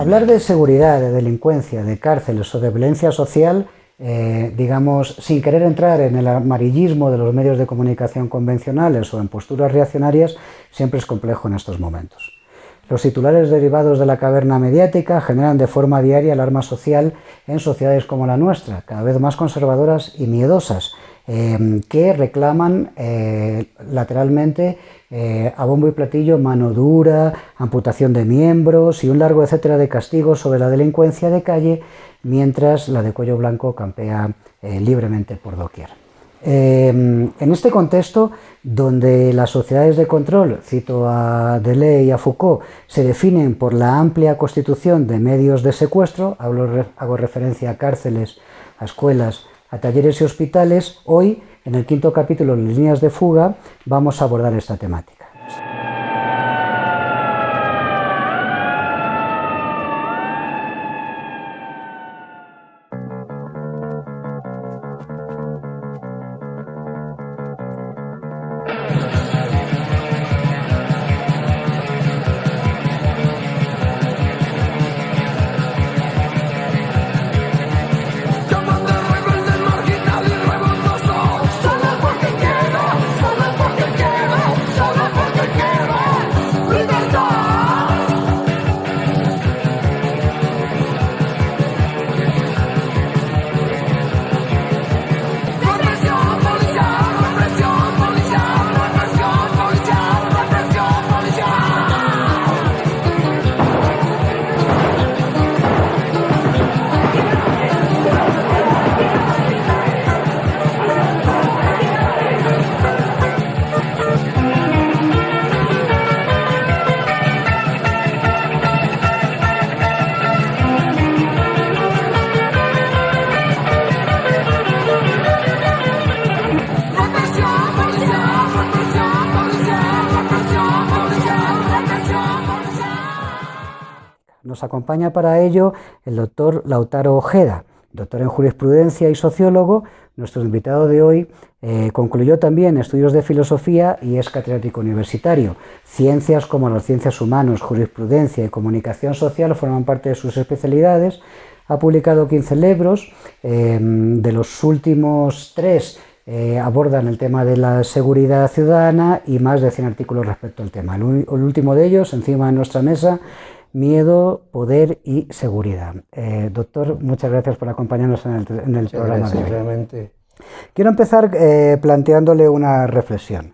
Hablar de seguridad, de delincuencia, de cárceles o de violencia social, digamos, sin querer entrar en el amarillismo de los medios de comunicación convencionales o en posturas reaccionarias, siempre es complejo en estos momentos. Los titulares derivados de la caverna mediática generan de forma diaria alarma social en sociedades como la nuestra, cada vez más conservadoras y miedosas, que reclaman lateralmente a bombo y platillo mano dura, amputación de miembros y un largo etcétera de castigos sobre la delincuencia de calle, mientras la de cuello blanco campea libremente por doquier. En este contexto, donde las sociedades de control, cito a Deleuze y a Foucault, se definen por la amplia constitución de medios de secuestro, hago referencia a cárceles, a escuelas, a talleres y hospitales, hoy, en el quinto capítulo de Líneas de Fuga, vamos a abordar esta temática. Nos acompaña para ello el doctor Lautaro Ojeda, doctor en jurisprudencia y sociólogo. Nuestro invitado de hoy concluyó también estudios de filosofía y es catedrático universitario. Ciencias como las ciencias humanas, jurisprudencia y comunicación social forman parte de sus especialidades. Ha publicado 15 libros, de los últimos 3 abordan el tema de la seguridad ciudadana y más de 100 artículos respecto al tema. El último de ellos, encima de nuestra mesa, Miedo, Poder y Seguridad. Doctor, muchas gracias por acompañarnos en el programa de hoy. Realmente. Quiero empezar planteándole una reflexión.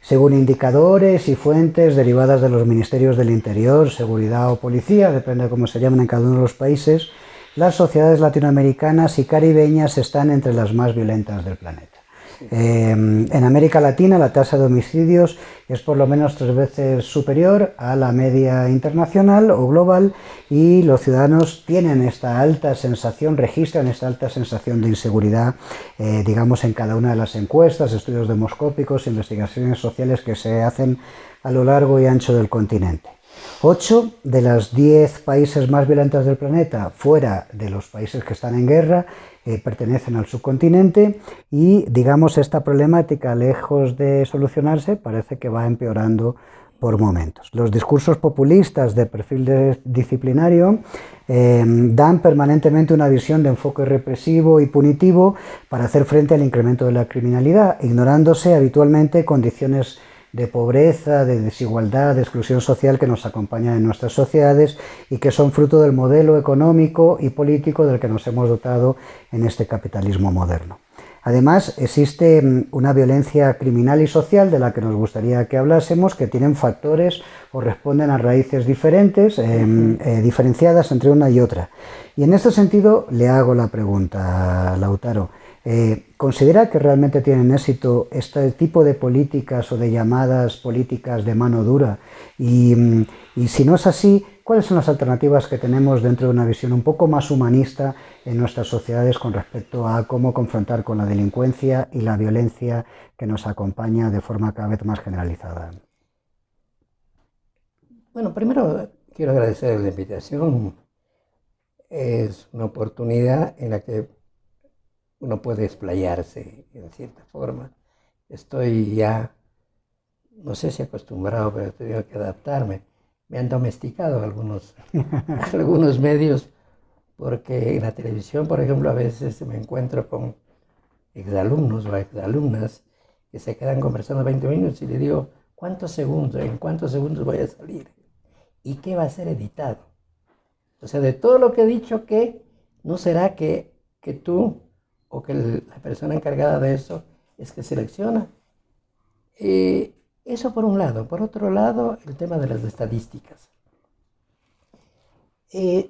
Según indicadores y fuentes derivadas de los ministerios del Interior, Seguridad o Policía, depende de cómo se llaman en cada uno de los países, las sociedades latinoamericanas y caribeñas están entre las más violentas del planeta. En América Latina la tasa de homicidios es por lo menos 3 veces superior a la media internacional o global y los ciudadanos tienen esta alta sensación, registran esta alta sensación de inseguridad, digamos, en cada una de las encuestas, estudios demoscópicos, investigaciones sociales que se hacen a lo largo y ancho del continente. 8 de los 10 países más violentos del planeta, fuera de los países que están en guerra, pertenecen al subcontinente y, digamos, esta problemática, lejos de solucionarse, parece que va empeorando por momentos. Los discursos populistas de perfil disciplinario dan permanentemente una visión de enfoque represivo y punitivo para hacer frente al incremento de la criminalidad, ignorándose habitualmente condiciones de pobreza, de desigualdad, de exclusión social que nos acompañan en nuestras sociedades y que son fruto del modelo económico y político del que nos hemos dotado en este capitalismo moderno. Además, existe una violencia criminal y social de la que nos gustaría que hablásemos, que tienen factores o responden a raíces diferentes, diferenciadas entre una y otra. Y en este sentido le hago la pregunta, Lautaro. ¿Considera que realmente tienen éxito este tipo de políticas o de llamadas políticas de mano dura? Y si no es así, ¿cuáles son las alternativas que tenemos dentro de una visión un poco más humanista en nuestras sociedades con respecto a cómo confrontar con la delincuencia y la violencia que nos acompaña de forma cada vez más generalizada? Bueno, primero quiero agradecer la invitación. Es una oportunidad en la que uno puede explayarse en cierta forma. Estoy ya, no sé si acostumbrado, pero he tenido que adaptarme me han domesticado algunos medios, porque en la televisión, por ejemplo, a veces me encuentro con exalumnos o exalumnas que se quedan conversando 20 minutos y le digo, ¿en cuántos segundos voy a salir? ¿Y qué va a ser editado? O sea, de todo lo que he dicho, ¿qué no será que tú o que la persona encargada de eso es que selecciona? Eso por un lado. Por otro lado, el tema de las estadísticas.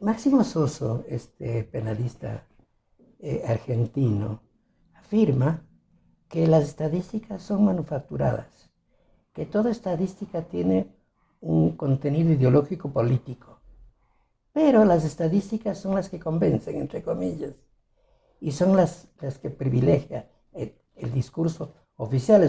Máximo Soso, este penalista argentino, afirma que las estadísticas son manufacturadas, que toda estadística tiene un contenido ideológico político, pero las estadísticas son las que convencen, entre comillas, y son las que privilegian el discurso oficial,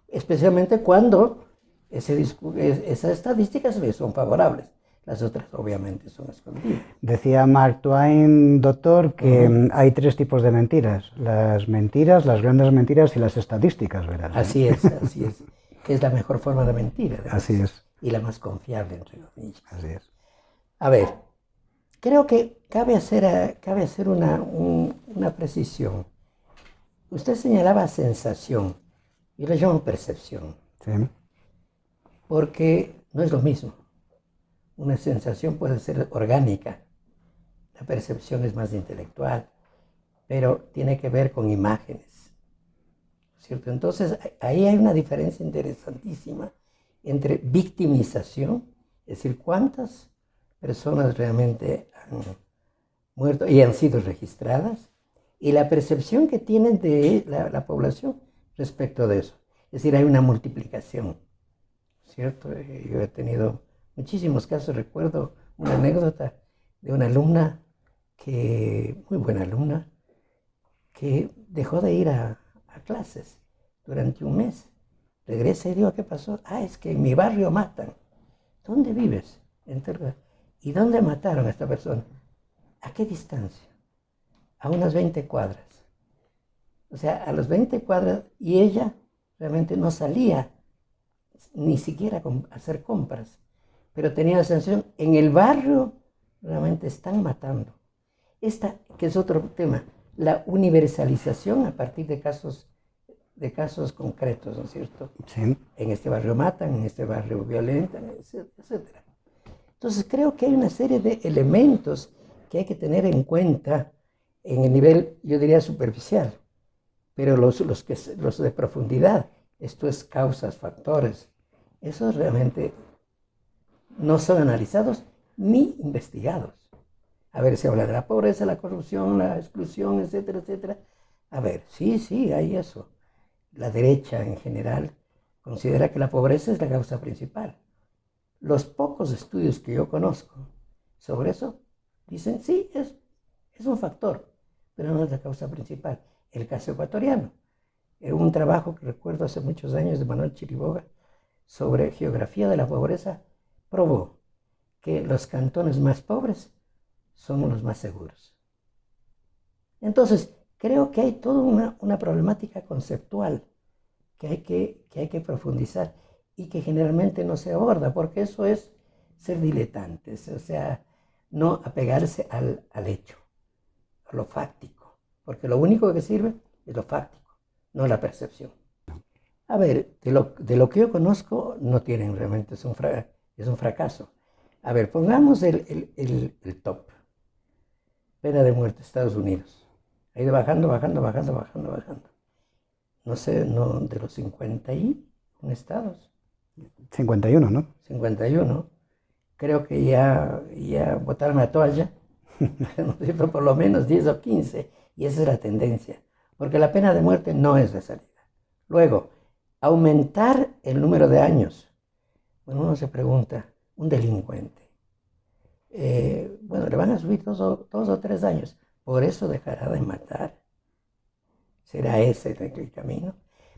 especialmente cuando esas estadísticas les son favorables. Las otras obviamente son escondidas. Decía Mark Twain, doctor, que hay tres tipos de mentiras: las grandes mentiras y las estadísticas, ¿verdad? Así es, que es la mejor forma de mentir, además, así es. Y la más confiable, entre comillas. Así es. A ver, creo que cabe hacer una precisión. Usted señalaba sensación, yo le llamo percepción. Sí. Porque no es lo mismo. Una sensación puede ser orgánica, la percepción es más intelectual, pero tiene que ver con imágenes, ¿cierto? Entonces, ahí hay una diferencia interesantísima entre victimización, es decir, cuántas personas realmente han muerto y han sido registradas, y la percepción que tienen de la población respecto de eso. Es decir, hay una multiplicación, ¿cierto? Yo he tenido muchísimos casos. Recuerdo una anécdota de una alumna, muy buena alumna, que dejó de ir a clases durante un mes. Regresa y digo, ¿qué pasó? Es que en mi barrio matan. ¿Dónde vives? ¿Y dónde mataron a esta persona? ¿A qué distancia? A unas 20 cuadras. O sea, a las 20 cuadras, y ella realmente no salía ni siquiera a hacer compras, pero tenía la sensación, en el barrio realmente están matando. Esta, que es otro tema, la universalización a partir de casos concretos, ¿no es cierto? Sí. En este barrio matan, en este barrio violentan, etcétera. Entonces creo que hay una serie de elementos que hay que tener en cuenta en el nivel, yo diría, superficial, pero los de profundidad, esto es causas, factores, esos realmente no son analizados ni investigados. A ver, se habla de la pobreza, la corrupción, la exclusión, etcétera, etcétera. A ver, sí, hay eso. La derecha en general considera que la pobreza es la causa principal. Los pocos estudios que yo conozco sobre eso dicen, sí, es un factor, pero no es la causa principal. El caso ecuatoriano. Un trabajo que recuerdo hace muchos años de Manuel Chiriboga sobre geografía de la pobreza probó que los cantones más pobres son los más seguros. Entonces, creo que hay toda una problemática conceptual que hay que profundizar y que generalmente no se aborda, porque eso es ser diletantes, o sea, no apegarse al hecho, a lo fáctico, porque lo único que sirve es lo fáctico, no la percepción. A ver, de lo que yo conozco, no tienen realmente, es un fracaso. A ver, pongamos el top. Pena de muerte, Estados Unidos. Ha ido bajando. No sé, no, de los 51 estados. 51, ¿no? 51. Creo que ya botaron la toalla, ¿no es cierto? Por lo menos 10 o 15. Y esa es la tendencia. Porque la pena de muerte no es la salida. Luego, aumentar el número de años. Bueno, uno se pregunta, un delincuente, bueno, le van a subir 2 o 3 años, por eso dejará de matar. ¿Será ese el camino?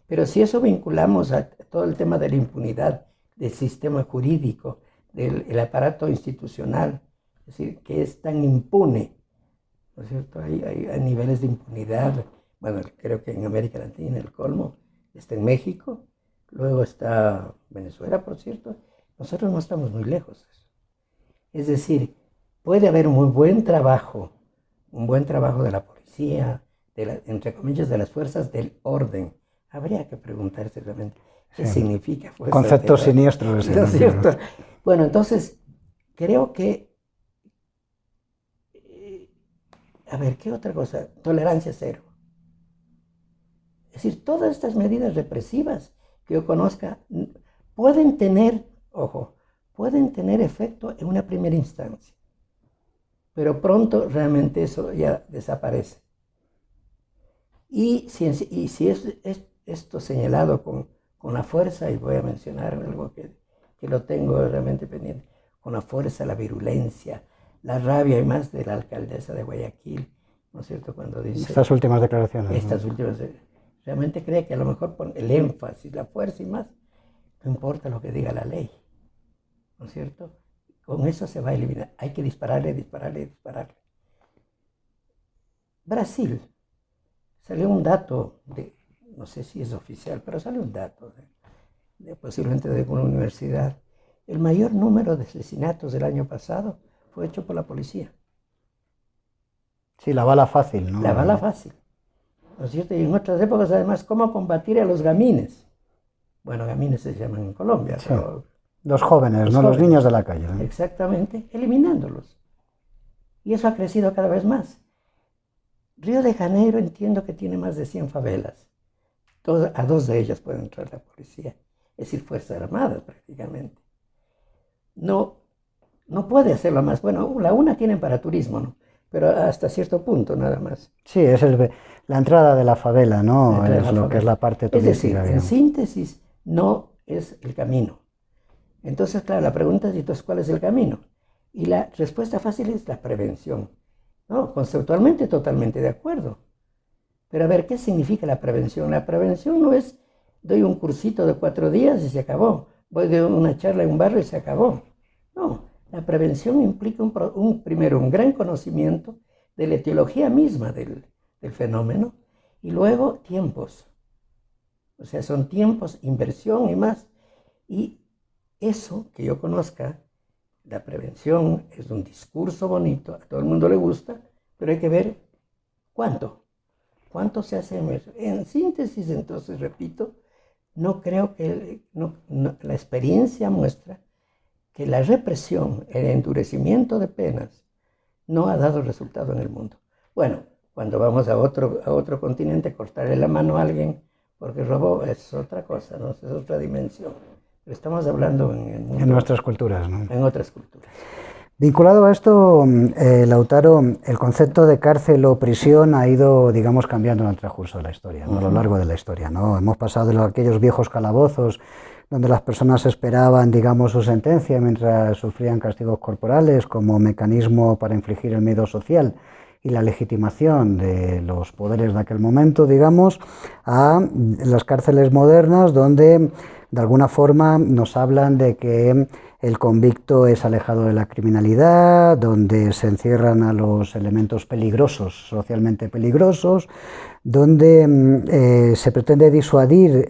Pero si eso vinculamos a todo el tema de la impunidad, del sistema jurídico, del aparato institucional, es decir, que es tan impune, ¿no es cierto? Hay niveles de impunidad. Bueno, creo que en América Latina el colmo está en México, luego está Venezuela, por cierto, nosotros no estamos muy lejos. Es decir, puede haber un buen trabajo de la policía, entre comillas, de las fuerzas del orden. Habría que preguntarse realmente qué significa fuerza conceptos del orden. siniestros. ¿No es cierto? Bueno, entonces, creo que, a ver, ¿qué otra cosa? Tolerancia cero. Es decir, todas estas medidas represivas que yo conozca pueden tener, ojo, pueden tener efecto en una primera instancia, pero pronto realmente eso ya desaparece. Y si es esto señalado con la fuerza, y voy a mencionar algo que lo tengo realmente pendiente, con la fuerza, la virulencia, la rabia y más de la alcaldesa de Guayaquil, ¿no es cierto? Cuando dice... Estas últimas declaraciones. Estas últimas, realmente cree que a lo mejor por el énfasis, la fuerza y más, no importa lo que diga la ley, ¿no es cierto? Con eso se va a eliminar. Hay que dispararle, dispararle, dispararle. Brasil. Salió un dato, no sé si es oficial, pero salió un dato, posiblemente de alguna universidad. El mayor número de asesinatos del año pasado fue hecho por la policía. Sí, la bala fácil, ¿no? La bala fácil, ¿no es cierto? Y en otras épocas, además, ¿cómo combatir a los gamines? Bueno, gamines se llaman en Colombia, sí. pero... Los jóvenes, ¿no? Los niños de la calle. ¿No? Exactamente, eliminándolos. Y eso ha crecido cada vez más. Río de Janeiro entiendo que tiene más de 100 favelas. A 2 de ellas puede entrar la policía. Es decir, Fuerzas Armadas prácticamente. No puede hacerlo más. Bueno, la una tienen para turismo, ¿no? Pero hasta cierto punto nada más. Sí, es la entrada de la favela, ¿no? Es lo que es la parte turística. Es decir, en síntesis, no es el camino. Entonces, claro, la pregunta es, entonces, ¿cuál es el camino? Y la respuesta fácil es la prevención. No, conceptualmente totalmente de acuerdo. Pero a ver, ¿qué significa la prevención? La prevención no es, doy un cursito de 4 días y se acabó. Voy de una charla en un barrio y se acabó. No, la prevención implica primero un gran conocimiento de la etiología misma del fenómeno y luego tiempos. O sea, son tiempos, inversión y más. Y eso que yo conozca, la prevención es un discurso bonito, a todo el mundo le gusta, pero hay que ver cuánto se hace en síntesis. Entonces, repito, no creo que la experiencia muestra que la represión, el endurecimiento de penas, no ha dado resultado en el mundo. Bueno, cuando vamos a otro continente, cortarle la mano a alguien porque robó es otra cosa, ¿no? Es otra dimensión. Pero estamos hablando en nuestras culturas, ¿no? En otras culturas. Vinculado a esto, Lautaro, el concepto de cárcel o prisión ha ido, digamos, cambiando en el transcurso de la historia, ¿no? A lo largo de la historia, ¿no? Hemos pasado de aquellos viejos calabozos donde las personas esperaban, digamos, su sentencia mientras sufrían castigos corporales como mecanismo para infligir el miedo social y la legitimación de los poderes de aquel momento, digamos, a las cárceles modernas donde de alguna forma nos hablan de que el convicto es alejado de la criminalidad, donde se encierran a los elementos peligrosos, socialmente peligrosos, donde se pretende disuadir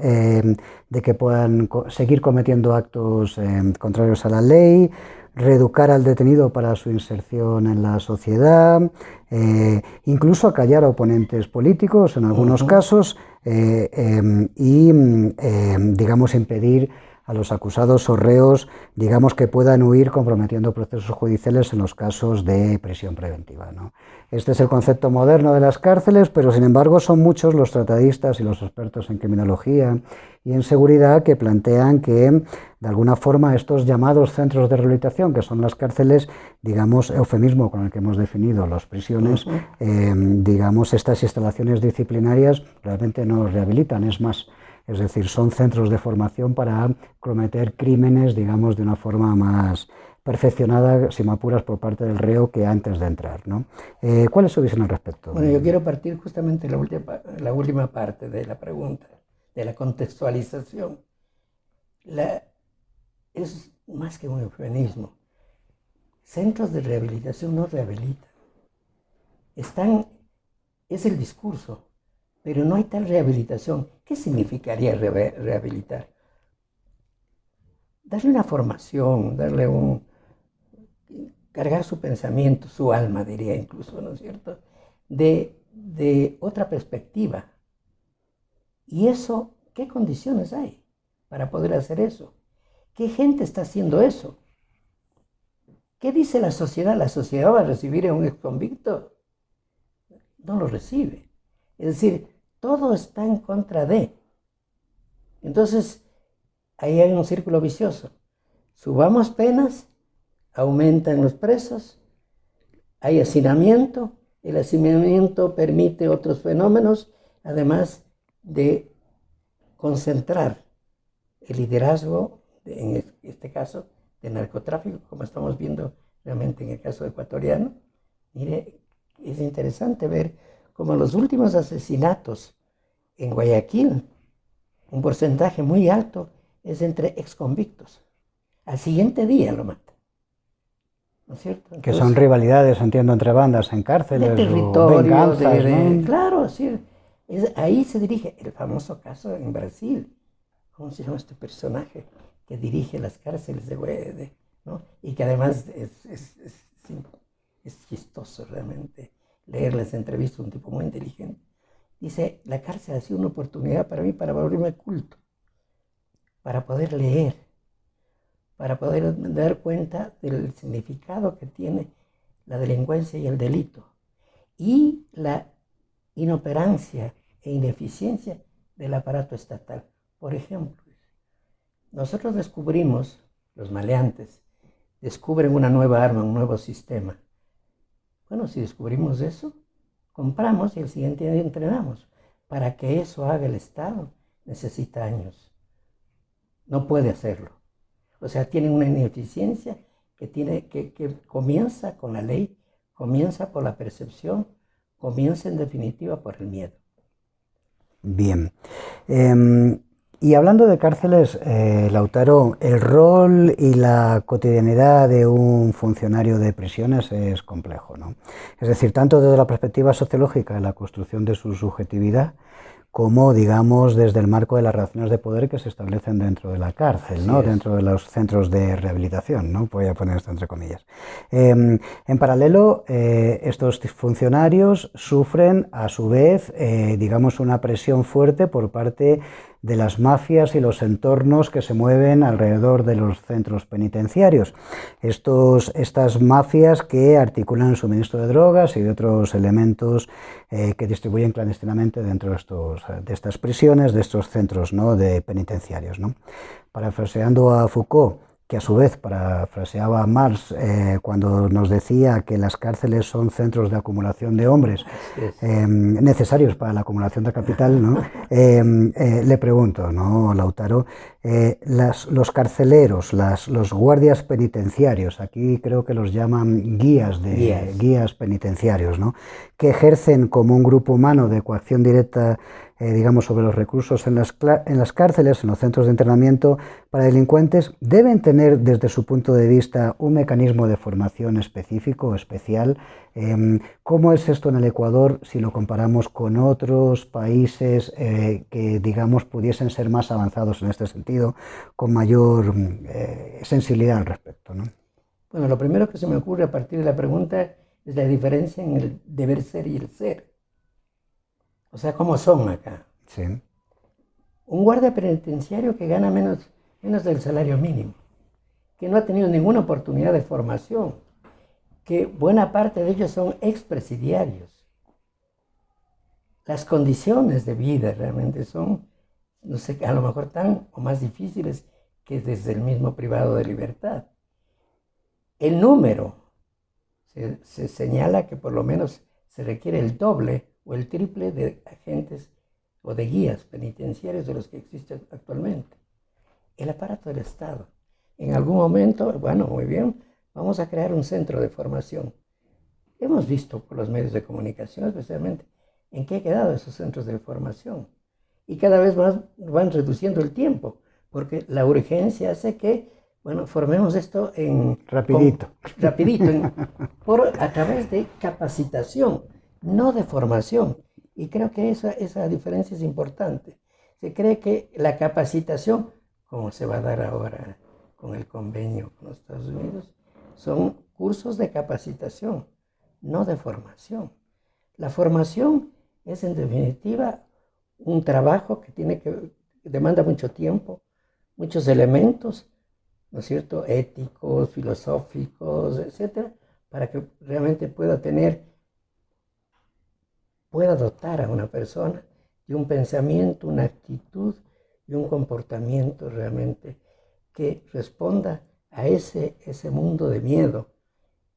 de que puedan seguir cometiendo actos contrarios a la ley, reeducar al detenido para su inserción en la sociedad, incluso acallar a oponentes políticos en algunos casos y, digamos, impedir a los acusados o reos, digamos, que puedan huir comprometiendo procesos judiciales en los casos de prisión preventiva, ¿no? Este es el concepto moderno de las cárceles, pero sin embargo son muchos los tratadistas y los expertos en criminología y en seguridad que plantean que de alguna forma estos llamados centros de rehabilitación, que son las cárceles, digamos, eufemismo con el que hemos definido las prisiones, digamos, estas instalaciones disciplinarias realmente no rehabilitan, es más, es decir, son centros de formación para cometer crímenes, digamos, de una forma más perfeccionada, si me apuras, por parte del reo que antes de entrar, ¿no? ¿Cuál es su visión al respecto? Bueno, yo quiero partir justamente de la última parte de la pregunta, de la contextualización. Es más que un eufemismo. Centros de rehabilitación no rehabilitan. Es el discurso, pero no hay tal rehabilitación. ¿Qué significaría rehabilitar? darle una formación, cargar su pensamiento, su alma, diría incluso, ¿no es cierto?, de otra perspectiva. Y eso, ¿qué condiciones hay para poder hacer eso? ¿Qué gente está haciendo eso? ¿Qué dice la sociedad? ¿La sociedad va a recibir a un exconvicto? No lo recibe. Es decir, todo está en contra de. Entonces, ahí hay un círculo vicioso. Subamos penas, aumentan los presos, hay hacinamiento, el hacinamiento permite otros fenómenos, además de concentrar el liderazgo, en este caso, de narcotráfico, como estamos viendo realmente en el caso ecuatoriano. Mire, es interesante ver cómo los últimos asesinatos en Guayaquil, un porcentaje muy alto es entre exconvictos. Al siguiente día lo matan, ¿no es cierto? Entonces, que son rivalidades, entiendo, entre bandas en cárceles, de territorio, venganzas, ¿no? claro, sí. Ahí se dirige el famoso caso en Brasil. ¿Cómo se llama este personaje que dirige las cárceles ¿no? Y que además es chistoso realmente leer las entrevistas, un tipo muy inteligente. Dice, la cárcel ha sido una oportunidad para mí para volverme culto, para poder leer, para poder dar cuenta del significado que tiene la delincuencia y el delito, y la inoperancia e ineficiencia del aparato estatal. Por ejemplo, nosotros descubrimos, los maleantes, descubren una nueva arma, un nuevo sistema. Bueno, si descubrimos eso, compramos y el siguiente día entrenamos. Para que eso haga el Estado, necesita años. No puede hacerlo. O sea, tiene una ineficiencia que comienza con la ley, comienza por la percepción, comienza en definitiva por el miedo. Bien. Y hablando de cárceles, Lautaro, el rol y la cotidianidad de un funcionario de prisiones es complejo, ¿no? Es decir, tanto desde la perspectiva sociológica de la construcción de su subjetividad, como, digamos, desde el marco de las relaciones de poder que se establecen dentro de la cárcel, ¿no? Dentro de los centros de rehabilitación, ¿no? Voy a poner esto entre comillas. En paralelo, estos funcionarios sufren, a su vez, digamos, una presión fuerte por parte de las mafias y los entornos que se mueven alrededor de los centros penitenciarios. Estas mafias que articulan el suministro de drogas y de otros elementos que distribuyen clandestinamente dentro de estas prisiones, de estos centros, ¿no? de penitenciarios, ¿no? Parafraseando a Foucault, que a su vez parafraseaba a Marx cuando nos decía que las cárceles son centros de acumulación de hombres necesarios para la acumulación de capital, ¿no? Le pregunto, ¿no, Lautaro? Los carceleros, los guardias penitenciarios, aquí creo que los llaman guías penitenciarios, ¿no? Que ejercen como un grupo humano de coacción directa, digamos, sobre los recursos en las cárceles, en los centros de internamiento para delincuentes, deben tener desde su punto de vista un mecanismo de formación específico o especial. ¿Cómo es esto en el Ecuador si lo comparamos con otros países que, digamos, pudiesen ser más avanzados en este sentido, con mayor sensibilidad al respecto, ¿no? Bueno, lo primero que se me ocurre a partir de la pregunta es la diferencia en el deber ser y el ser. O sea, ¿cómo son acá? Sí. Un guardia penitenciario que gana menos del salario mínimo, que no ha tenido ninguna oportunidad de formación, que buena parte de ellos son expresidiarios. Las condiciones de vida realmente son, no sé, a lo mejor tan o más difíciles que desde el mismo privado de libertad. El número, se señala que por lo menos se requiere el doble o el triple de agentes o de guías penitenciarios de los que existen actualmente. El aparato del Estado. En algún momento, bueno, muy bien, vamos a crear un centro de formación. Hemos visto por los medios de comunicación, especialmente, en qué han quedado esos centros de formación. Y cada vez más van reduciendo el tiempo, porque la urgencia hace que, bueno, formemos esto rapidito, a través de capacitación, no de formación. Y creo que esa diferencia es importante. Se cree que la capacitación, como se va a dar ahora con el convenio con los Estados Unidos, son cursos de capacitación, no de formación. La formación es en definitiva un trabajo que demanda mucho tiempo, muchos elementos, ¿no es cierto?, éticos, filosóficos, etcétera, para que realmente pueda dotar a una persona de un pensamiento, una actitud y un comportamiento realmente que responda a ese mundo de miedo.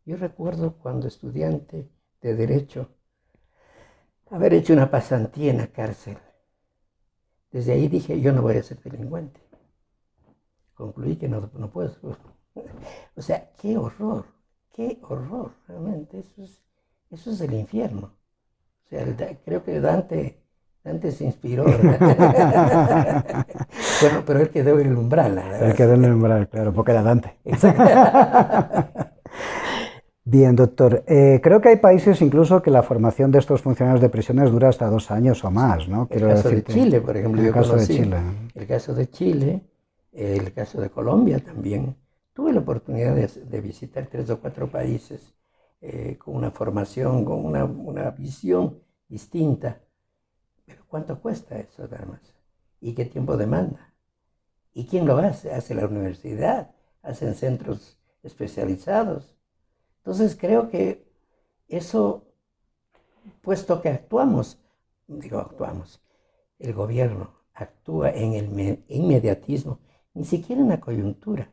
Yo recuerdo cuando estudiante de Derecho haber hecho una pasantía en la cárcel. Desde ahí dije, yo no voy a ser delincuente. Concluí que no puedo. O sea, qué horror, realmente. Eso es el infierno. O sea, creo que Dante se inspiró. Bueno, pero él quedó en el umbral. Él quedó en el umbral, claro, porque era Dante. Bien, doctor. Creo que hay países incluso que la formación de estos funcionarios de prisiones dura hasta 2 años o más, ¿no? El caso de Chile, por ejemplo, yo conocí el caso de Chile, el caso de Colombia también. Tuve la oportunidad de visitar 3 o 4 países con una formación, con una visión distinta. Pero ¿cuánto cuesta eso, además? ¿Y qué tiempo demanda? ¿Y quién lo hace? Hace la universidad, hacen centros especializados. Entonces creo que eso, puesto que el gobierno actúa en el inmediatismo, ni siquiera en la coyuntura,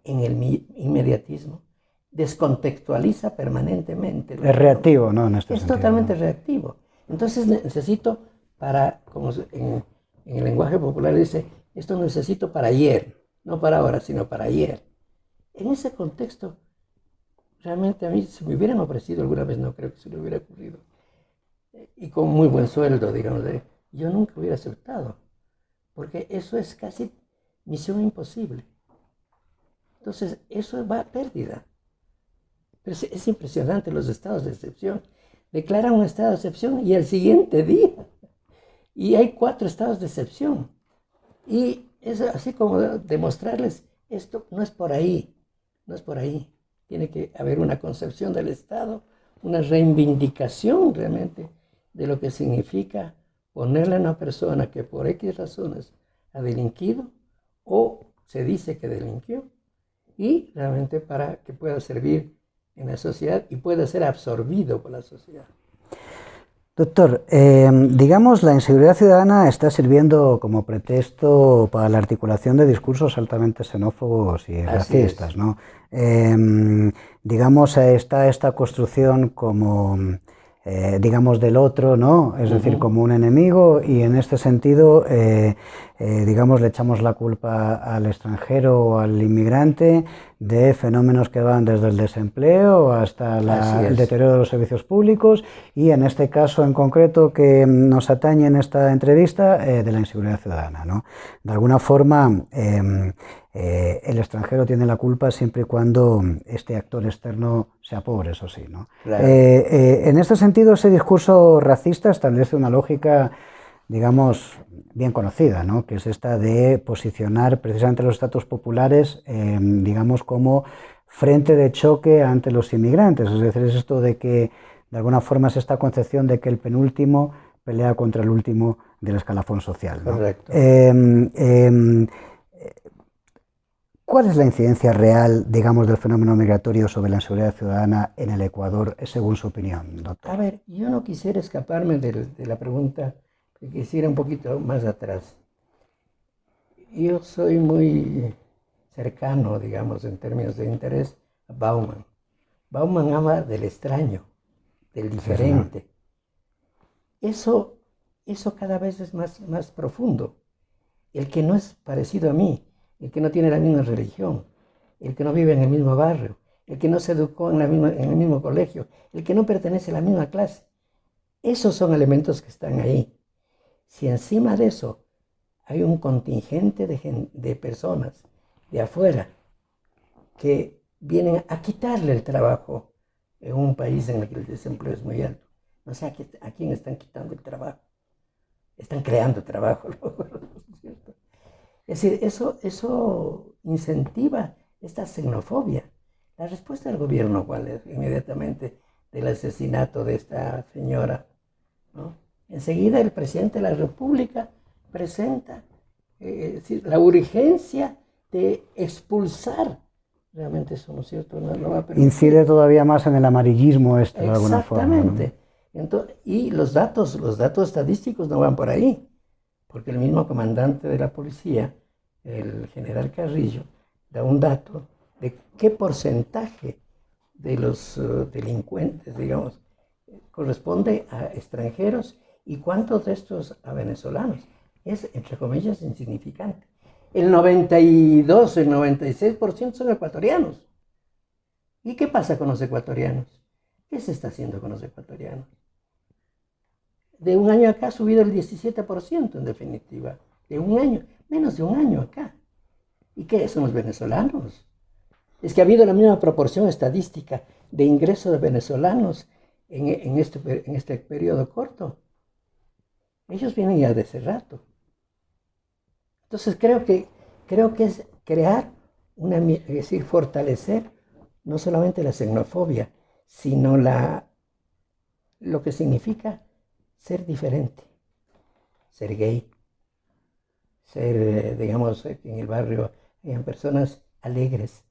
en el inmediatismo, descontextualiza permanentemente. Es reactivo, ¿no? Es totalmente reactivo. Entonces necesito como en el lenguaje popular dice, esto necesito para ayer, no para ahora, sino para ayer. En ese contexto, realmente a mí, si me hubieran ofrecido alguna vez, no creo que se le hubiera ocurrido, y con muy buen sueldo, digamos, yo nunca hubiera aceptado, porque eso es casi misión imposible. Entonces, eso va a pérdida. Pero es impresionante los estados de excepción. Declaran un estado de excepción y al siguiente día, y hay 4 estados de excepción. Y es así como demostrarles, esto no es por ahí, no es por ahí. Tiene que haber una concepción del Estado, una reivindicación realmente de lo que significa ponerle a una persona que por X razones ha delinquido o se dice que delinquió y realmente para que pueda servir en la sociedad y pueda ser absorbido por la sociedad. Doctor, digamos, la inseguridad ciudadana está sirviendo como pretexto para la articulación de discursos altamente xenófobos y racistas, ¿no? Digamos, está esta construcción como, digamos, del otro, ¿no? Es decir, como un enemigo, y en este sentido, digamos, le echamos la culpa al extranjero o al inmigrante de fenómenos que van desde el desempleo hasta el deterioro de los servicios públicos y en este caso en concreto que nos atañe en esta entrevista de la inseguridad ciudadana, ¿no? De alguna forma el extranjero tiene la culpa siempre y cuando este actor externo sea pobre, eso sí, ¿no? Claro. En este sentido, ese discurso racista establece una lógica, digamos, bien conocida, ¿no? Que es esta de posicionar precisamente los estatus populares, digamos, como frente de choque ante los inmigrantes. Es decir, es esto de que, de alguna forma, es esta concepción de que el penúltimo pelea contra el último del escalafón social, ¿no? Correcto. ¿Cuál es la incidencia real, digamos, del fenómeno migratorio sobre la inseguridad ciudadana en el Ecuador, según su opinión, doctor? A ver, yo no quisiera escaparme de la pregunta, que quisiera un poquito más atrás. Yo soy muy cercano, digamos, en términos de interés, a Bauman. Bauman habla del extraño, del diferente. Eso cada vez es más profundo. El que no es parecido a mí, el que no tiene la misma religión, el que no vive en el mismo barrio, el que no se educó en el mismo colegio, el que no pertenece a la misma clase. Esos son elementos que están ahí. Si encima de eso hay un contingente de personas de afuera que vienen a quitarle el trabajo en un país en el que el desempleo es muy alto. No sé a quién están quitando el trabajo. Están creando trabajo. ¿Cierto? Es decir, eso incentiva esta xenofobia. La respuesta del gobierno, ¿cuál es? Inmediatamente del asesinato de esta señora, ¿no? Enseguida el presidente de la República presenta la urgencia de expulsar. Realmente eso, ¿no es cierto? No va a permitir. Incide todavía más en el amarillismo de alguna forma. Exactamente. Entonces, y los datos estadísticos no van por ahí, porque el mismo comandante de la policía, el general Carrillo, da un dato de qué porcentaje de los delincuentes, digamos, corresponde a extranjeros y cuántos de estos a venezolanos. Es, entre comillas, insignificante. El 92, el 96% son ecuatorianos. ¿Y qué pasa con los ecuatorianos? ¿Qué se está haciendo con los ecuatorianos? De un año acá ha subido el 17%, en definitiva. De un año, menos de un año acá. ¿Y qué son los venezolanos? Es que ha habido la misma proporción estadística de ingreso de venezolanos en este periodo corto. Ellos vienen ya de hace rato. Entonces creo que es crear es decir, fortalecer no solamente la xenofobia, sino lo que significa ser diferente, ser gay, ser, digamos, en el barrio hayan personas alegres,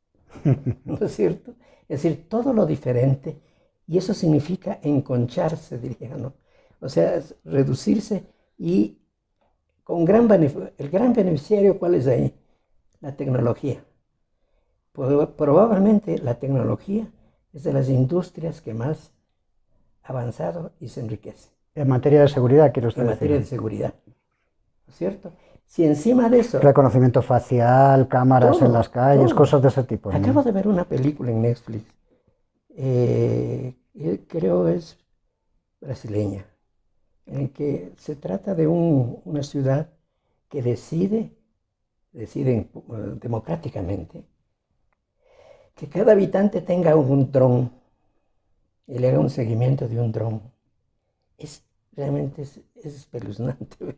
¿no es cierto? Es decir, todo lo diferente, y eso significa enconcharse, diría, ¿no? O sea, reducirse y con el gran beneficiario, ¿cuál es ahí? La tecnología. Probablemente la tecnología es de las industrias que más ha avanzado y se enriquece. En materia de seguridad, quiero decir. En materia de seguridad, ¿no es cierto? Si encima de eso... Reconocimiento facial, cámaras en las calles, cosas de ese tipo, ¿no? Acabo de ver una película en Netflix, creo es brasileña, en que se trata de una ciudad que decide democráticamente que cada habitante tenga un dron y le haga un seguimiento de un dron. Realmente es espeluznante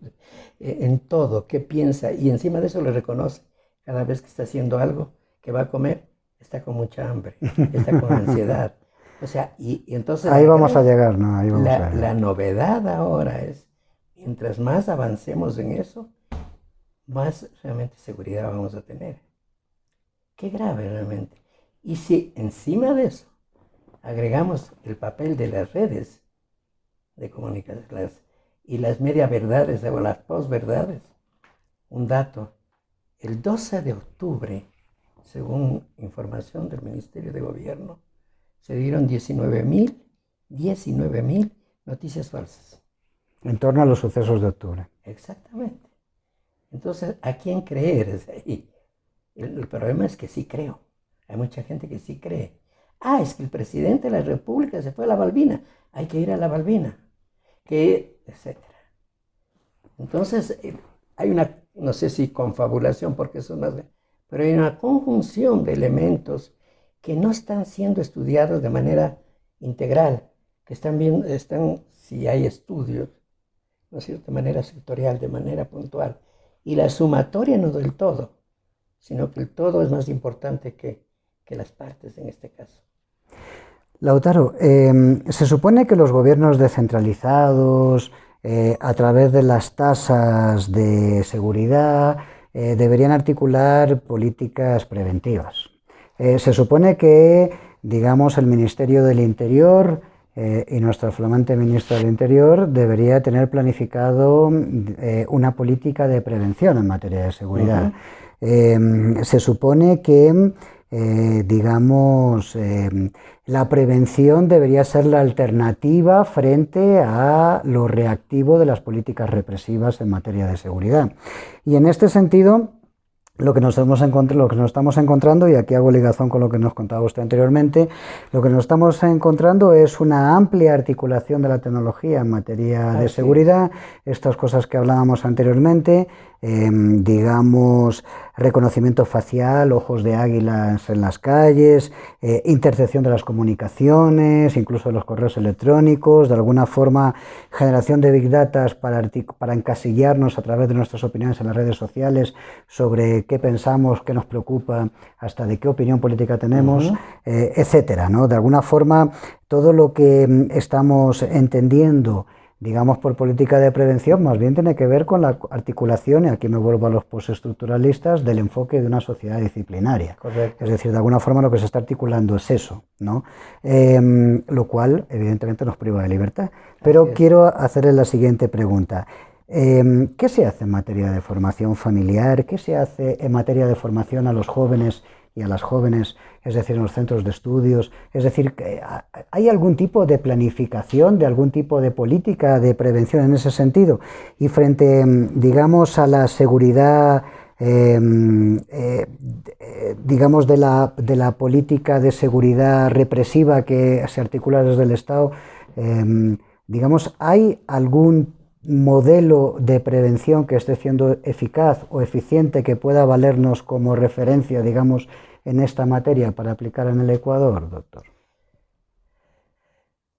en todo, qué piensa, y encima de eso le reconoce cada vez que está haciendo algo, que va a comer, está con mucha hambre, está con ansiedad. O sea, y entonces... Ahí vamos a llegar, ¿no? Ahí vamos a llegar. La novedad ahora es, mientras más avancemos en eso, más realmente seguridad vamos a tener. Qué grave realmente. Y si encima de eso agregamos el papel de las redes de comunicación y las media verdades o las posverdades, un dato, el 12 de octubre, según información del Ministerio de Gobierno, se dieron 19.000 noticias falsas. En torno a los sucesos de octubre. Exactamente. Entonces, ¿a quién creer? Es ahí. El problema es que sí creo. Hay mucha gente que sí cree. Es que el presidente de la República se fue a la Balbina. Hay que ir a la Balbina. Etcétera. Entonces, hay una, no sé si confabulación, porque eso no es, pero hay una conjunción de elementos que no están siendo estudiados de manera integral, que están, si hay estudios, ¿no es cierto?, de manera sectorial, de manera puntual. Y la sumatoria no del todo, sino que el todo es más importante que las partes en este caso. Lautaro, se supone que los gobiernos descentralizados, a través de las tasas de seguridad, deberían articular políticas preventivas. Se supone que, digamos, el Ministerio del Interior y nuestra flamante ministra del Interior debería tener planificado una política de prevención en materia de seguridad. Se supone que, digamos, la prevención debería ser la alternativa frente a lo reactivo de las políticas represivas en materia de seguridad. Y en este sentido, lo que nos estamos encontrando, y aquí hago ligazón con lo que nos contaba usted anteriormente, lo que nos estamos encontrando es una amplia articulación de la tecnología en materia de seguridad, estas cosas que hablábamos anteriormente, digamos, reconocimiento facial, ojos de águilas en las calles, intercepción de las comunicaciones, incluso de los correos electrónicos, de alguna forma generación de big data para encasillarnos a través de nuestras opiniones en las redes sociales sobre qué pensamos, qué nos preocupa, hasta de qué opinión política tenemos, etcétera, ¿no? De alguna forma, todo lo que estamos entendiendo, digamos, por política de prevención, más bien tiene que ver con la articulación, y aquí me vuelvo a los postestructuralistas, del enfoque de una sociedad disciplinaria. Correcto. Es decir, de alguna forma lo que se está articulando es eso, ¿no? Lo cual, evidentemente, nos priva de libertad. Pero quiero hacerle la siguiente pregunta. ¿Qué se hace en materia de formación familiar? ¿Qué se hace en materia de formación a los jóvenes y a las jóvenes, es decir, en los centros de estudios? Es decir, ¿hay algún tipo de planificación, de algún tipo de política de prevención en ese sentido? Y frente, digamos, a la seguridad, digamos, de la política de seguridad represiva que se articula desde el Estado, digamos, ¿hay algún modelo de prevención que esté siendo eficaz o eficiente que pueda valernos como referencia, digamos, en esta materia para aplicar en el Ecuador, doctor?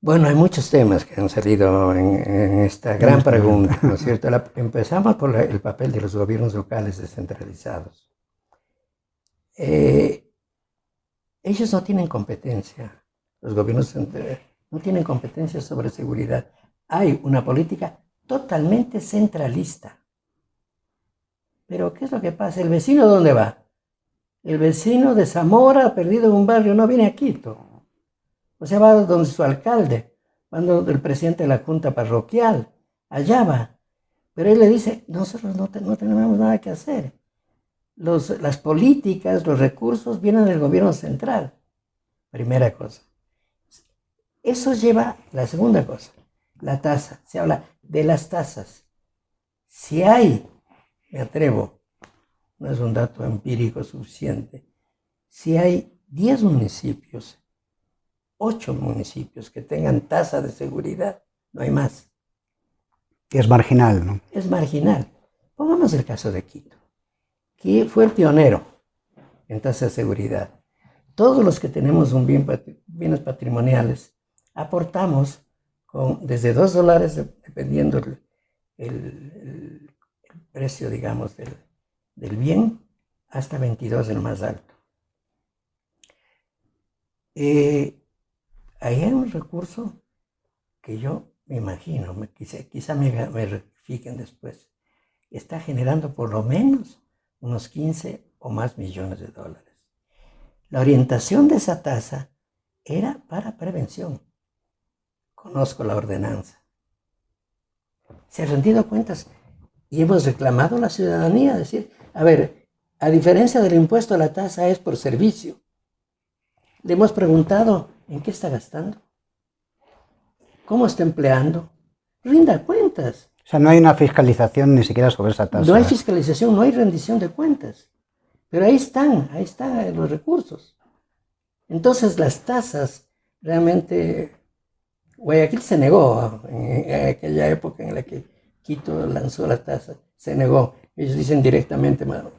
Bueno, hay muchos temas que han salido en esta gran pregunta, ¿no es cierto? Empezamos por el papel de los gobiernos locales descentralizados. Ellos no tienen competencia, los gobiernos no tienen competencia sobre seguridad. Hay una política totalmente centralista. Pero ¿qué es lo que pasa? ¿El vecino dónde va? El vecino de Zamora, perdido en un barrio, no viene a Quito. O sea, va donde su alcalde, va donde el presidente de la junta parroquial, allá va. Pero él le dice, nosotros no tenemos nada que hacer. Las políticas, los recursos vienen del gobierno central. Primera cosa. Eso lleva la segunda cosa, la tasa. Se habla de las tasas. Si hay, me atrevo, no es un dato empírico suficiente, si hay 10 municipios, 8 municipios que tengan tasa de seguridad, no hay más. Es marginal, ¿no? Es marginal. Pongamos el caso de Quito, que fue el pionero en tasa de seguridad. Todos los que tenemos bienes patrimoniales aportamos desde $2, dependiendo el precio, digamos, del bien, hasta 22 el más alto. Ahí hay un recurso que yo me imagino, quizá me verifiquen después, está generando por lo menos unos 15 o más millones de dólares. La orientación de esa tasa era para prevención. Conozco la ordenanza. Se han rendido cuentas y hemos reclamado a la ciudadanía, decir, a ver, a diferencia del impuesto, la tasa es por servicio. Le hemos preguntado, ¿en qué está gastando? ¿Cómo está empleando? Rinda cuentas. O sea, no hay una fiscalización ni siquiera sobre esa tasa. No hay fiscalización, no hay rendición de cuentas. Pero ahí están los recursos. Entonces las tasas, realmente, Guayaquil se negó en aquella época en la que Quito lanzó la tasa, se negó. Ellos dicen directamente, mano.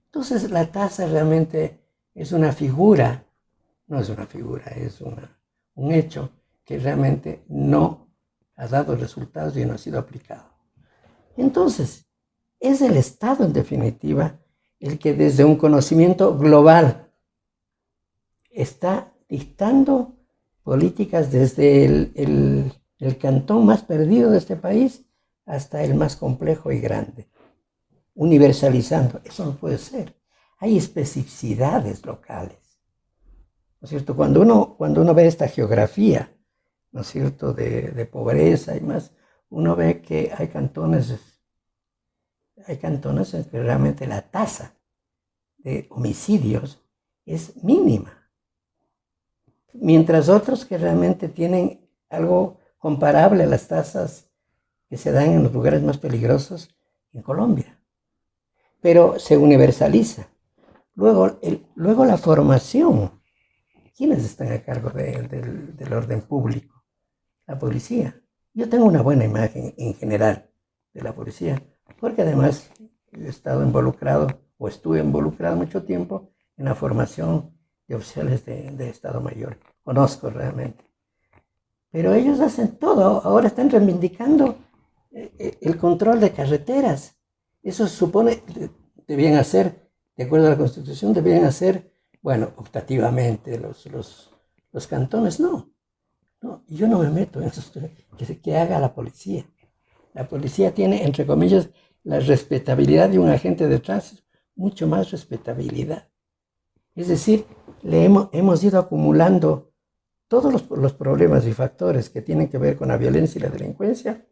Entonces la tasa realmente es una figura, no es una figura, es un hecho que realmente no ha dado resultados y no ha sido aplicado. Entonces, es el Estado en definitiva el que desde un conocimiento global está dictando políticas desde el cantón más perdido de este país hasta el más complejo y grande, universalizando. Eso no puede ser. Hay especificidades locales, ¿no es cierto? Cuando uno ve esta geografía, ¿no es cierto?, de pobreza y más, uno ve que hay cantones en que realmente la tasa de homicidios es mínima, mientras otros que realmente tienen algo comparable a las tasas que se dan en los lugares más peligrosos en Colombia. Pero se universaliza. Luego la formación. ¿Quiénes están a cargo del orden público? La policía. Yo tengo una buena imagen en general de la policía, porque además he estado involucrado, o estuve involucrado mucho tiempo en la formación de oficiales de Estado Mayor. Conozco realmente. Pero ellos hacen todo. Ahora están reivindicando el control de carreteras. Eso supone, debían hacer de acuerdo a la Constitución, deberían hacer, bueno, optativamente los cantones. No, yo no me meto en eso, que haga la policía. La policía tiene, entre comillas, la respetabilidad de un agente de tránsito, mucho más respetabilidad. Es decir, hemos ido acumulando todos los problemas y factores que tienen que ver con la violencia y la delincuencia,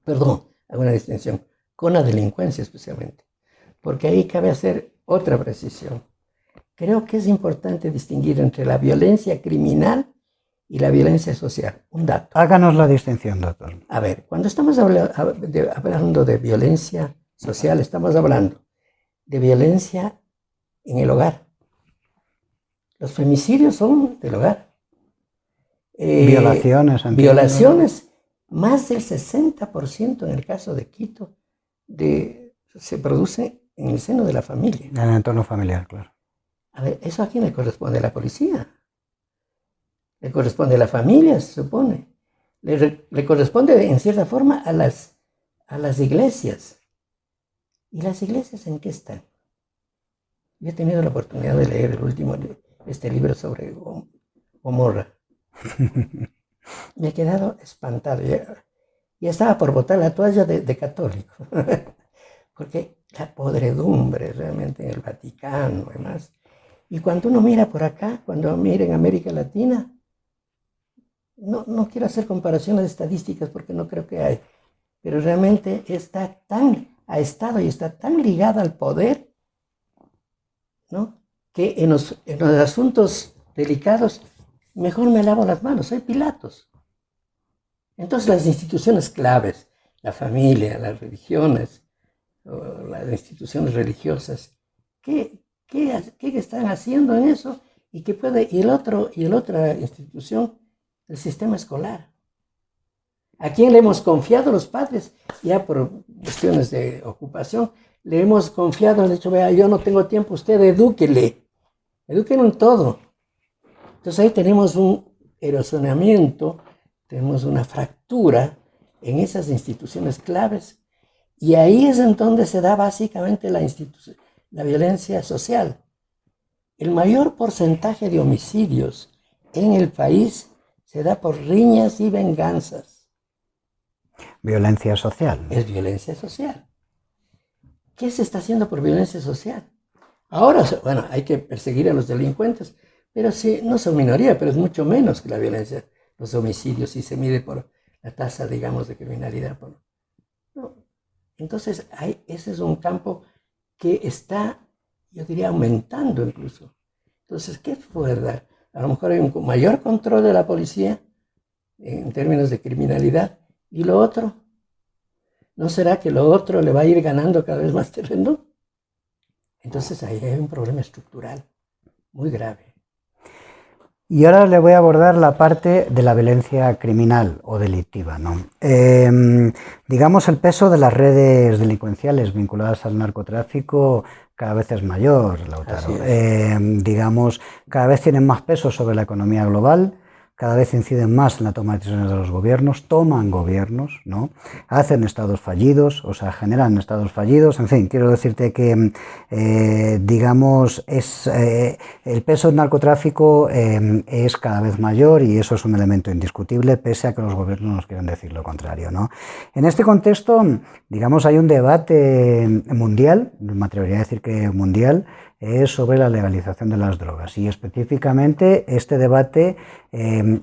hago una distinción, con la delincuencia especialmente, porque ahí cabe hacer otra precisión. Creo que es importante distinguir entre la violencia criminal y la violencia social. Un dato. Háganos la distinción, doctor. A ver, cuando estamos hablando de violencia social, estamos hablando de violencia en el hogar. Los femicidios son del hogar. Violaciones, más del 60% en el caso de Quito, se produce en el seno de la familia. En el entorno familiar, claro. A ver, ¿eso a quién le corresponde? ¿A la policía? Le corresponde a la familia, se supone. Le corresponde, en cierta forma, a las iglesias. ¿Y las iglesias en qué están? Yo he tenido la oportunidad de leer este libro sobre Gomorra. Me he quedado espantado. Ya estaba por botar la toalla de católico. Porque la podredumbre realmente en el Vaticano y demás. Y cuando uno mira por acá, cuando mira en América Latina, no quiero hacer comparaciones estadísticas porque no creo que hay, pero realmente ha estado y está tan ligada al poder, ¿no? Que en los asuntos delicados, mejor me lavo las manos, soy Pilatos. Entonces las instituciones claves, la familia, las religiones, las instituciones religiosas, ¿qué están haciendo en eso? Y la otra institución, el sistema escolar. ¿A quién le hemos confiado los padres? Ya por cuestiones de ocupación, le hemos confiado, le dicho, vea, yo no tengo tiempo, usted edúquelo en todo. Entonces ahí tenemos un erosionamiento, tenemos una fractura en esas instituciones claves, y ahí es en donde se da básicamente la violencia social. El mayor porcentaje de homicidios en el país se da por riñas y venganzas. Violencia social. Es violencia social. ¿Qué se está haciendo por violencia social? Ahora, bueno, hay que perseguir a los delincuentes, pero sí, no son minoría, pero es mucho menos que la violencia, los homicidios, si se mide por la tasa, digamos, de criminalidad. No. Entonces, ese es un campo que está, yo diría, aumentando incluso. Entonces, ¿qué puede dar? A lo mejor hay un mayor control de la policía en términos de criminalidad. ¿Y lo otro? ¿No será que lo otro le va a ir ganando cada vez más terreno? Entonces ahí hay un problema estructural muy grave. Y ahora le voy a abordar la parte de la violencia criminal o delictiva, ¿no? Digamos, el peso de las redes delincuenciales vinculadas al narcotráfico cada vez es mayor, Lautaro. Digamos, cada vez tienen más peso sobre la economía global, cada vez inciden más en la toma de decisiones de los gobiernos, toman gobiernos, ¿no? Hacen estados fallidos, o sea, generan estados fallidos. En fin, quiero decirte que, digamos, el peso del narcotráfico es cada vez mayor, y eso es un elemento indiscutible, pese a que los gobiernos nos quieran decir lo contrario, ¿no? En este contexto, digamos, hay un debate mundial, me atrevería a decir que mundial, es sobre la legalización de las drogas, y específicamente este debate,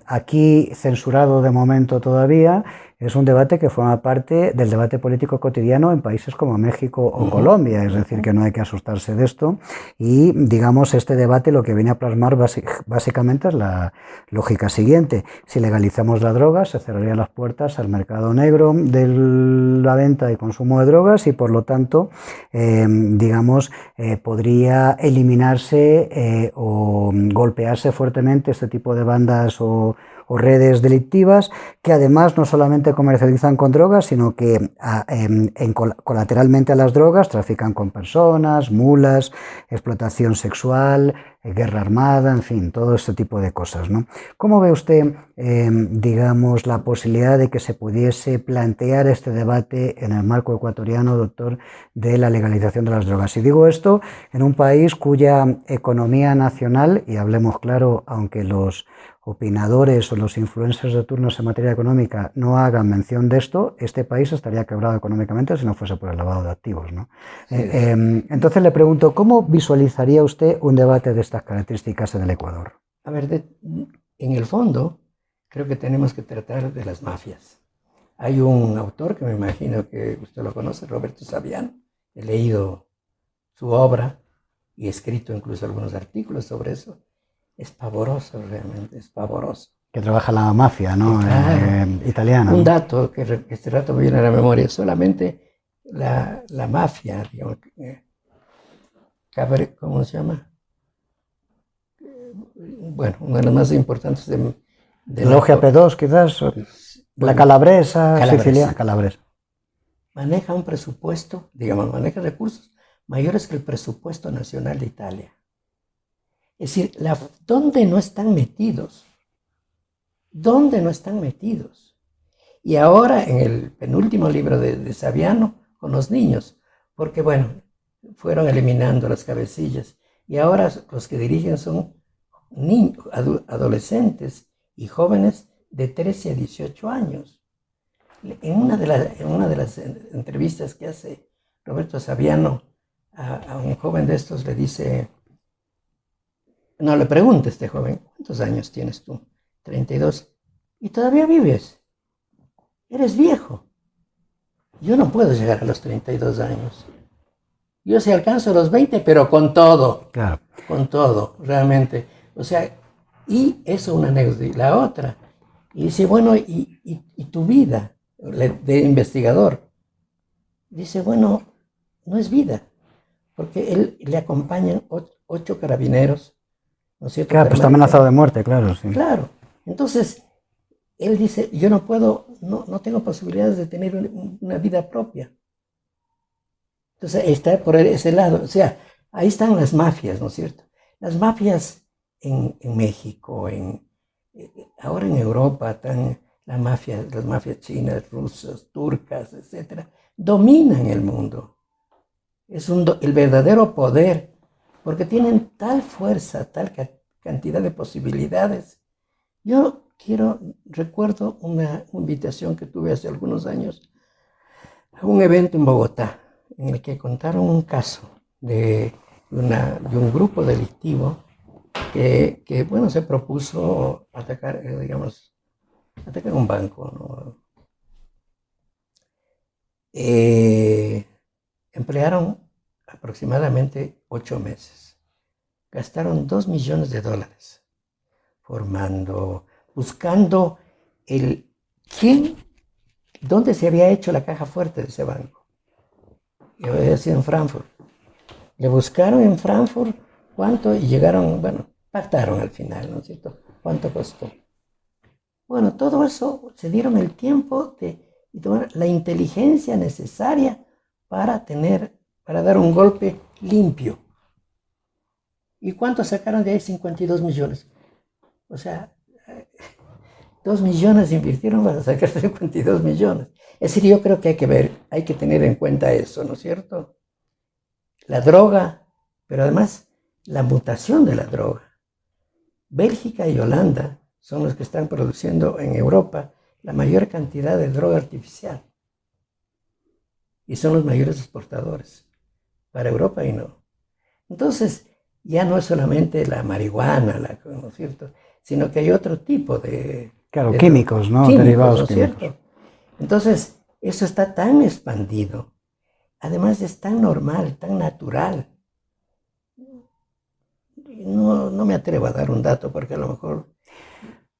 aquí censurado de momento todavía, es un debate que forma parte del debate político cotidiano en países como México o Colombia, es decir, que no hay que asustarse de esto, y digamos, este debate lo que viene a plasmar básicamente es la lógica siguiente: si legalizamos la droga, se cerrarían las puertas al mercado negro de la venta y consumo de drogas, y por lo tanto, digamos, podría eliminarse o golpearse fuertemente este tipo de bandas o redes delictivas, que además no solamente comercializan con drogas, sino que colateralmente a las drogas trafican con personas, mulas, explotación sexual, guerra armada, en fin, todo este tipo de cosas, ¿no? ¿Cómo ve usted, digamos, la posibilidad de que se pudiese plantear este debate en el marco ecuatoriano, doctor, de la legalización de las drogas? Y digo esto en un país cuya economía nacional, y hablemos claro, aunque los opinadores o los influencers de turnos en materia económica no hagan mención de esto, este país estaría quebrado económicamente si no fuese por el lavado de activos, ¿no? Entonces le pregunto, ¿cómo visualizaría usted un debate de estas características en el Ecuador? A ver, en el fondo, creo que tenemos que tratar de las mafias. Hay un autor que me imagino que usted lo conoce, Roberto Saviano. He leído su obra y he escrito incluso algunos artículos sobre eso. Es pavoroso, realmente, es pavoroso. Que trabaja la mafia, ¿no? Claro. Italiana. Un dato que este rato me viene a la memoria, solamente la mafia, digamos, ¿cómo se llama? Bueno, una de las más importantes de Logia P2, quizás. Bueno, la Calabresa, Sicilia, Calabresa. Maneja un presupuesto, digamos, maneja recursos mayores que el presupuesto nacional de Italia. Es decir, ¿dónde no están metidos? ¿Dónde no están metidos? Y ahora en el penúltimo libro de Saviano, con los niños, porque bueno, fueron eliminando las cabecillas y ahora los que dirigen son niños, adolescentes y jóvenes de 13 a 18 años. En una de las entrevistas que hace Roberto Saviano a un joven de estos le dice, no, le pregunta a este joven, ¿cuántos años tienes tú? 32. ¿Y todavía vives? Eres viejo. Yo no puedo llegar a los 32 años. Yo sí alcanzo los 20, pero con todo. Claro. Con todo, realmente. O sea, y eso es una anécdota. Y la otra, y dice, bueno, ¿y tu vida de investigador? Dice, bueno, no es vida, porque él le acompañan 8 carabineros, ¿no es cierto? Claro, pues está amenazado de muerte, claro. Sí. Claro. Entonces, él dice, yo no puedo, no tengo posibilidades de tener una vida propia. Entonces, está por ese lado. O sea, ahí están las mafias, ¿no es cierto? Las mafias en México, ahora en Europa, están las mafias chinas, rusas, turcas, etcétera, dominan el mundo. Es el verdadero poder, porque tienen tal fuerza, tal cantidad de posibilidades. Yo recuerdo una invitación que tuve hace algunos años a un evento en Bogotá, en el que contaron un caso de un grupo delictivo que bueno, se propuso atacar, atacar un banco, ¿no? Emplearon aproximadamente 8 meses. Gastaron $2 millones buscando dónde se había hecho la caja fuerte de ese banco. Y había sido en Frankfurt. Le buscaron en Frankfurt cuánto y llegaron, bueno, pactaron al final, ¿no es cierto? ¿Cuánto costó? Bueno, todo eso se dieron el tiempo de tomar la inteligencia necesaria para dar un golpe limpio. ¿Y cuánto sacaron de ahí? 52 millones. O sea, 2 millones invirtieron para sacar 52 millones. Es decir, yo creo que hay que tener en cuenta eso, ¿no es cierto? La droga, pero además la mutación de la droga. Bélgica y Holanda son los que están produciendo en Europa la mayor cantidad de droga artificial. Y son los mayores exportadores. Para Europa y no. Entonces, ya no es solamente la marihuana, ¿no es cierto? Sino que hay otro tipo de... Claro, químicos, ¿no? Derivados ¿no es químicos. Cierto? Entonces, eso está tan expandido. Además es tan normal, tan natural. No me atrevo a dar un dato porque a lo mejor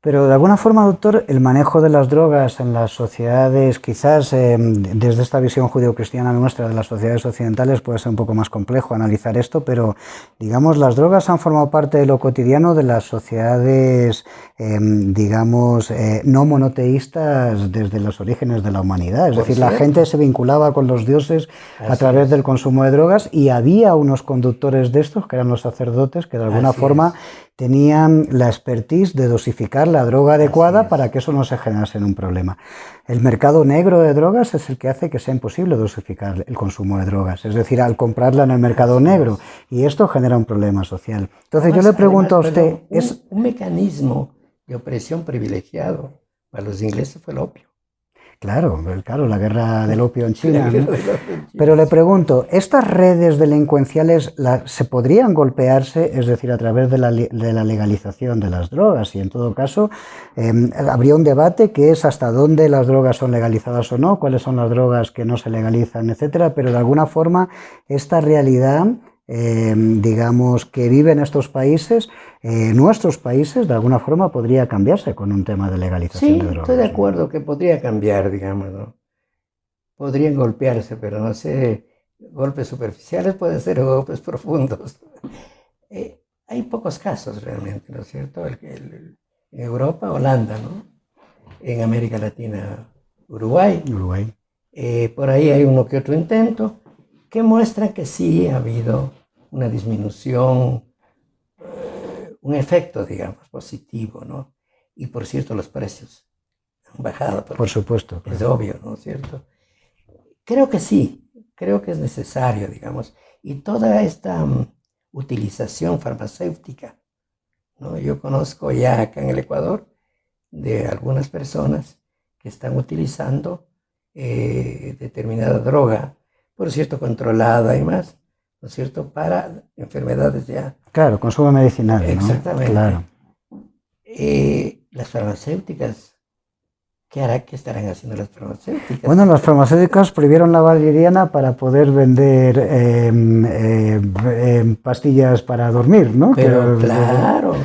Pero de alguna forma, doctor, el manejo de las drogas en las sociedades, quizás desde esta visión judeocristiana nuestra de las sociedades occidentales puede ser un poco más complejo analizar esto, pero digamos, las drogas han formado parte de lo cotidiano de las sociedades, digamos, no monoteístas desde los orígenes de la humanidad. Es decir, la gente se vinculaba con los dioses a través del consumo de drogas y había unos conductores de estos, que eran los sacerdotes, que de alguna forma tenían la expertise de dosificar la droga adecuada para que eso no se generase en un problema. El mercado negro de drogas es el que hace que sea imposible dosificar el consumo de drogas, es decir, al comprarla en el mercado negro, y esto genera un problema social. Entonces yo le pregunto a usted... ¿Es un mecanismo de opresión privilegiado? Para los ingleses fue el opio. Claro, la guerra del opio en China. ¿No? Pero le pregunto, ¿estas redes delincuenciales se podrían golpearse, es decir, a través de la legalización de las drogas? Y en todo caso, habría un debate que es hasta dónde las drogas son legalizadas o no, cuáles son las drogas que no se legalizan, etcétera. Pero de alguna forma, esta realidad, digamos, que viven estos países, nuestros países, de alguna forma podría cambiarse con un tema de legalización de drogas. Sí, estoy de acuerdo que podría cambiar, digamos, ¿no? Podrían golpearse, pero no sé, golpes superficiales pueden ser golpes profundos. Hay pocos casos realmente, ¿no es cierto? En Europa, Holanda, ¿no? En América Latina, Uruguay. Por ahí hay uno que otro intento que muestra que sí ha habido una disminución, un efecto, digamos, positivo, ¿no? Y por cierto, los precios han bajado. Por supuesto. Es obvio, ¿no es cierto? Creo que sí, creo que es necesario, digamos. Y toda esta utilización farmacéutica, ¿no? Yo conozco ya acá en el Ecuador de algunas personas que están utilizando determinada droga, por cierto, controlada y más, ¿no es cierto?, para enfermedades ya. Claro, consumo medicinal, ¿no? Exactamente. Claro. Las farmacéuticas, ¿qué estarán haciendo las farmacéuticas? Bueno, las farmacéuticas prohibieron la valeriana para poder vender pastillas para dormir, ¿no? Pero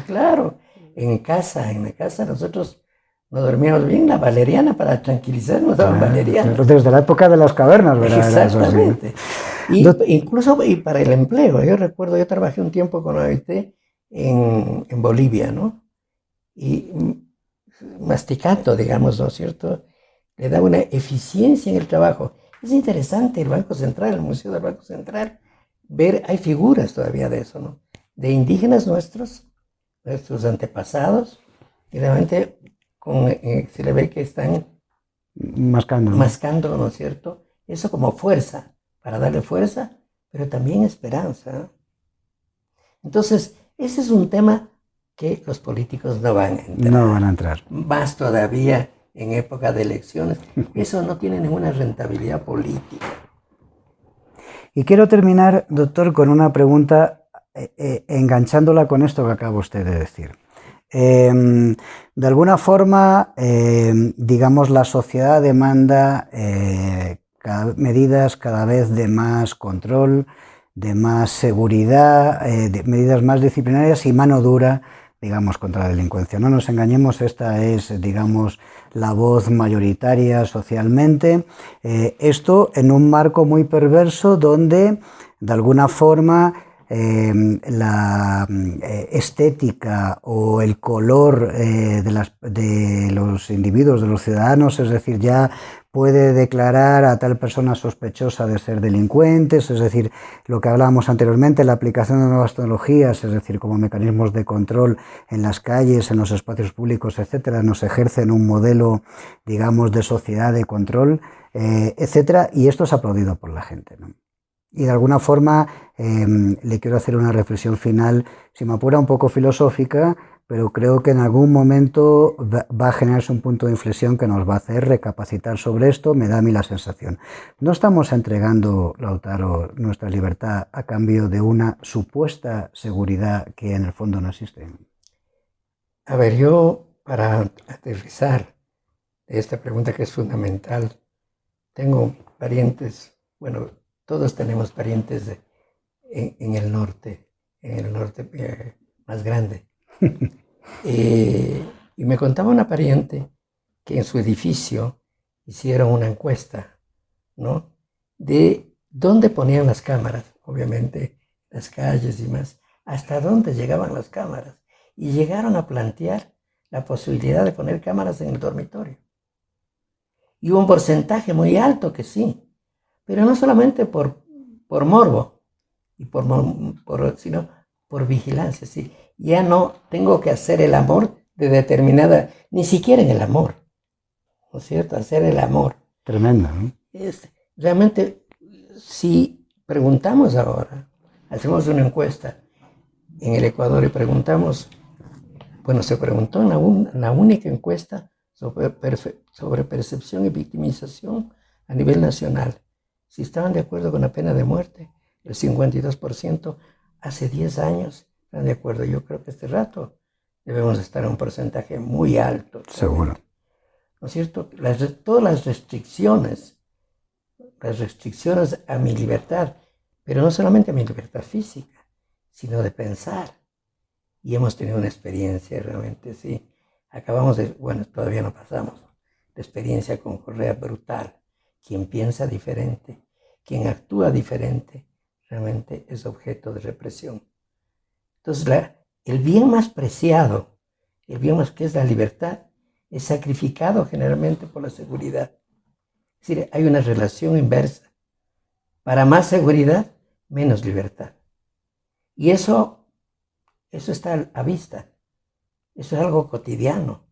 claro. En la casa nosotros no dormíamos bien, la valeriana para tranquilizarnos daban valeriana. Desde la época de las cavernas, ¿verdad? Exactamente. Incluso y para el empleo. Yo recuerdo, yo trabajé un tiempo con OIT en Bolivia, ¿no? Y masticando, digamos, ¿no es cierto?, le da una eficiencia en el trabajo. Es interesante el Banco Central, el Museo del Banco Central, ver, hay figuras todavía de eso, ¿no? De indígenas nuestros antepasados, y realmente se le ve que están mascando, ¿no es cierto?, eso como fuerza, para darle fuerza, pero también esperanza. Entonces, ese es un tema que los políticos no van a entrar. No van a entrar. Más todavía en época de elecciones. Eso no tiene ninguna rentabilidad política. Y quiero terminar, doctor, con una pregunta, enganchándola con esto que acaba usted de decir. De alguna forma, digamos, la sociedad demanda medidas cada vez de más control, de más seguridad, de medidas más disciplinarias y mano dura, digamos, contra la delincuencia. No nos engañemos, esta es, digamos, la voz mayoritaria socialmente. Esto en un marco muy perverso donde, de alguna forma, la estética o el color de los individuos, de los ciudadanos, es decir, ya puede declarar a tal persona sospechosa de ser delincuentes, es decir, lo que hablábamos anteriormente, la aplicación de nuevas tecnologías, es decir, como mecanismos de control en las calles, en los espacios públicos, etcétera, nos ejercen un modelo, digamos, de sociedad de control, etcétera, y esto es aplaudido por la gente, ¿no? Y de alguna forma le quiero hacer una reflexión final, si me apura un poco filosófica, pero creo que en algún momento va a generarse un punto de inflexión que nos va a hacer recapacitar sobre esto, me da a mí la sensación. No estamos entregando, Lautaro, nuestra libertad a cambio de una supuesta seguridad que en el fondo no existe. A ver, yo para aterrizar de esta pregunta que es fundamental, tengo parientes, bueno, todos tenemos parientes en el norte más grande. Y me contaba una pariente que en su edificio hicieron una encuesta, ¿no? De dónde ponían las cámaras, obviamente, las calles y más, hasta dónde llegaban las cámaras. Y llegaron a plantear la posibilidad de poner cámaras en el dormitorio. Y hubo un porcentaje muy alto que sí, pero no solamente por morbo, sino por vigilancia. ¿Sí? Ya no tengo que hacer el amor de determinada, ni siquiera en el amor, ¿no es cierto? Hacer el amor. Tremendo, ¿no? Realmente, si preguntamos ahora, hacemos una encuesta en el Ecuador y preguntamos, bueno, se preguntó en la única encuesta sobre percepción y victimización a nivel nacional, si estaban de acuerdo con la pena de muerte. El 52% hace 10 años están de acuerdo. Yo creo que este rato debemos estar en un porcentaje muy alto. Seguro. ¿No es cierto? Todas las restricciones a mi libertad, pero no solamente a mi libertad física, sino de pensar. Y hemos tenido una experiencia realmente, sí. Todavía no pasamos, la experiencia con Correa brutal. Quien piensa diferente, quien actúa diferente, realmente es objeto de represión. Entonces, el bien más preciado, el bien más que es la libertad, es sacrificado generalmente por la seguridad. Es decir, hay una relación inversa. Para más seguridad, menos libertad. Y eso está a vista. Eso es algo cotidiano,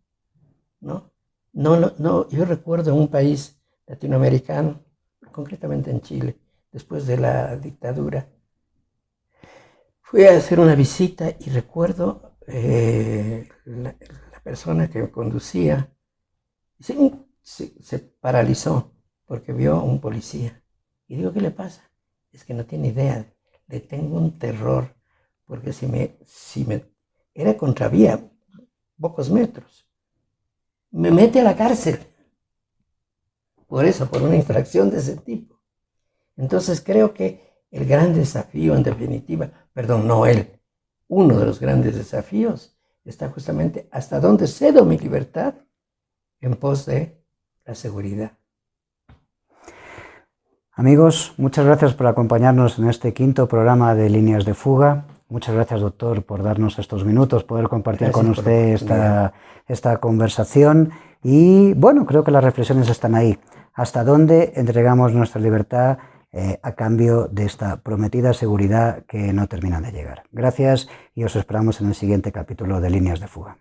¿no? No, yo recuerdo en un país latinoamericano, concretamente en Chile, después de la dictadura, fui a hacer una visita y recuerdo la persona que me conducía se paralizó porque vio a un policía. Y digo, ¿qué le pasa? Es que no tiene idea, le tengo un terror, porque si me era contravía, pocos metros, me mete a la cárcel. Por eso, por una infracción de ese tipo. Entonces creo que el gran desafío, en definitiva, uno de los grandes desafíos está justamente hasta dónde cedo mi libertad en pos de la seguridad. Amigos, muchas gracias por acompañarnos en este quinto programa de Líneas de Fuga. Muchas gracias, doctor, por darnos estos minutos, poder compartir con usted esta conversación. Y bueno, creo que las reflexiones están ahí. ¿Hasta dónde entregamos nuestra libertad a cambio de esta prometida seguridad que no termina de llegar? Gracias y os esperamos en el siguiente capítulo de Líneas de Fuga.